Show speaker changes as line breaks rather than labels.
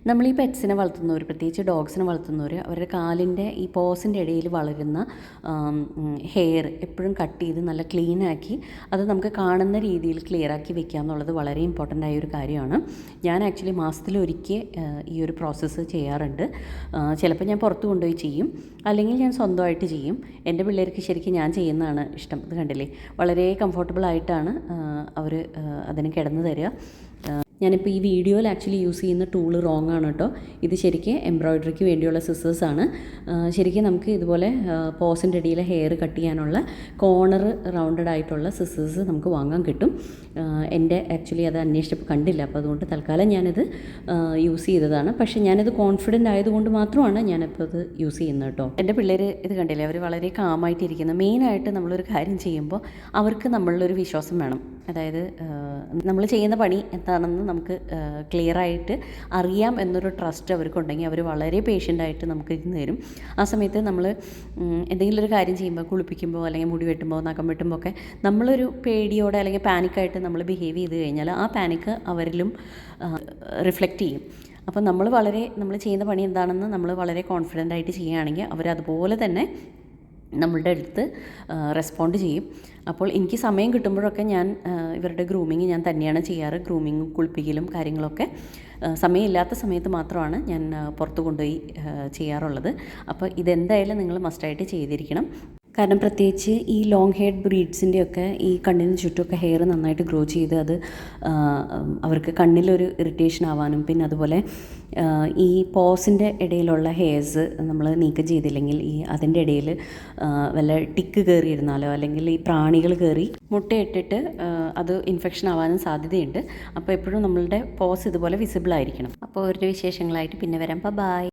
നമ്മൾ ഈ പെറ്റ്സിനെ വളർത്തുന്നവർ, പ്രത്യേകിച്ച് ഡോഗ്സിനെ വളർത്തുന്നവർ, അവരുടെ കാലിൻ്റെ ഈ പോസിൻ്റെ ഇടയിൽ വളരുന്ന ഹെയർ എപ്പോഴും കട്ട് ചെയ്ത് നല്ല ക്ലീനാക്കി അത് നമുക്ക് കാണുന്ന രീതിയിൽ ക്ലിയറാക്കി വെക്കുക എന്നുള്ളത് വളരെ ഇമ്പോർട്ടൻ്റ് ആയ ഒരു കാര്യമാണ്. ഞാൻ ആക്ച്വലി മാസത്തിലൊരിക്കൽ ഈ ഒരു പ്രോസസ്സ് ചെയ്യാറുണ്ട്. ചിലപ്പോൾ ഞാൻ പുറത്ത് കൊണ്ടുപോയി ചെയ്യും, അല്ലെങ്കിൽ ഞാൻ സ്വന്തമായിട്ട് ചെയ്യും. എൻ്റെ പിള്ളേർക്ക് ശരിക്കും ഞാൻ ചെയ്യുന്നതാണ് ഇഷ്ടം. ഇത് കണ്ടില്ലേ, വളരെ കംഫർട്ടബിളായിട്ടാണ് അവർ അതിന് കിടന്നു തരിക. ഞാനിപ്പോൾ ഈ വീഡിയോയിൽ ആക്ച്വലി യൂസ് ചെയ്യുന്ന ടൂള് റോങ് ആണ് കേട്ടോ. ഇത് ശരിക്കും എംബ്രോയ്ഡറിക്ക് വേണ്ടിയുള്ള സിസേഴ്സാണ്. ശരിക്കും നമുക്ക് ഇതുപോലെ പോസിൻ്റെ ഇടയിലെ ഹെയർ കട്ട് ചെയ്യാനുള്ള കോർണർ റൗണ്ടഡ് ആയിട്ടുള്ള സിസേഴ്സ് നമുക്ക് വാങ്ങാൻ കിട്ടും. എൻ്റെ ആക്ച്വലി അത് അന്വേഷിച്ചപ്പോൾ കണ്ടില്ല, അപ്പോൾ അതുകൊണ്ട് തൽക്കാലം ഞാനിത് യൂസ് ചെയ്തതാണ്. പക്ഷേ ഞാനിത് കോൺഫിഡൻ്റ് ആയതുകൊണ്ട് മാത്രമാണ് ഞാനിപ്പോൾ ഇത് യൂസ് ചെയ്യുന്നത് കേട്ടോ. എൻ്റെ പിള്ളേർ ഇത് കണ്ടില്ലേ, അവർ വളരെ കാമായിട്ടിരിക്കുന്നത്. മെയിനായിട്ട് നമ്മളൊരു കാര്യം ചെയ്യുമ്പോൾ അവർക്ക് നമ്മളിലൊരു വിശ്വാസം വേണം. അതായത് നമ്മൾ ചെയ്യുന്ന പണി എന്താണെന്ന് നമുക്ക് ക്ലിയറായിട്ട് അറിയാം എന്നൊരു ട്രസ്റ്റ് അവർക്കുണ്ടെങ്കിൽ അവർ വളരെ പേഷ്യൻ്റായിട്ട് നമുക്ക് ഇരുന്ന് തരും. ആ സമയത്ത് നമ്മൾ എന്തെങ്കിലും ഒരു കാര്യം ചെയ്യുമ്പോൾ, കുളിപ്പിക്കുമ്പോൾ അല്ലെങ്കിൽ മുടി വെട്ടുമ്പോൾ, നഖം വെട്ടുമ്പോൾ ഒക്കെ നമ്മളൊരു പേടിയോടെ അല്ലെങ്കിൽ പാനിക്കായിട്ട് നമ്മൾ ബിഹേവ് ചെയ്ത് കഴിഞ്ഞാൽ ആ പാനിക്ക് അവരിലും റിഫ്ലക്റ്റ് ചെയ്യും. അപ്പോൾ നമ്മൾ ചെയ്യുന്ന പണി എന്താണെന്ന് നമ്മൾ വളരെ കോൺഫിഡൻ്റ് ആയിട്ട് ചെയ്യുകയാണെങ്കിൽ അവരതുപോലെ തന്നെ നമ്മളുടെ അടുത്ത് റെസ്പോണ്ട് ചെയ്യും. അപ്പോൾ എനിക്ക് സമയം കിട്ടുമ്പോഴൊക്കെ ഞാൻ ഇവരുടെ ഗ്രൂമിങ് ഞാൻ തന്നെയാണ് ചെയ്യാറ്. ഗ്രൂമിങ്ങും കുളിപ്പിക്കലും കാര്യങ്ങളൊക്കെ സമയമില്ലാത്ത സമയത്ത് മാത്രമാണ് ഞാൻ പുറത്ത് കൊണ്ടുപോയി ചെയ്യാറുള്ളത്. അപ്പോൾ ഇതെന്തായാലും നിങ്ങൾ മസ്റ്റായിട്ട് ചെയ്തിരിക്കണം. കാരണം പ്രത്യേകിച്ച് ഈ ലോങ് ഹെയർഡ് ബ്രീഡ്സിൻ്റെയൊക്കെ ഈ കണ്ണിന് ചുറ്റുമൊക്കെ ഹെയർ നന്നായിട്ട് ഗ്രോ ചെയ്ത് അത് അവർക്ക് കണ്ണിലൊരു ഇറിറ്റേഷൻ ആവാനും, പിന്നെ അതുപോലെ ഈ പോസിൻ്റെ ഇടയിലുള്ള ഹെയർസ് നമ്മൾ നീക്കം ചെയ്തില്ലെങ്കിൽ അതിൻ്റെ ഇടയിൽ വല്ല ടിക്ക് കയറിയിരുന്നാലോ അല്ലെങ്കിൽ ഈ പ്രാണികൾ കയറി മുട്ടയിട്ടിട്ട് അത് ഇൻഫെക്ഷൻ ആവാനും സാധ്യതയുണ്ട്. അപ്പോൾ എപ്പോഴും നമ്മളുടെ പോസ് ഇതുപോലെ വിസിബിൾ ആയിരിക്കണം. അപ്പോൾ അവരുടെ വിശേഷങ്ങളായിട്ട് പിന്നെ വരാം. ബൈ.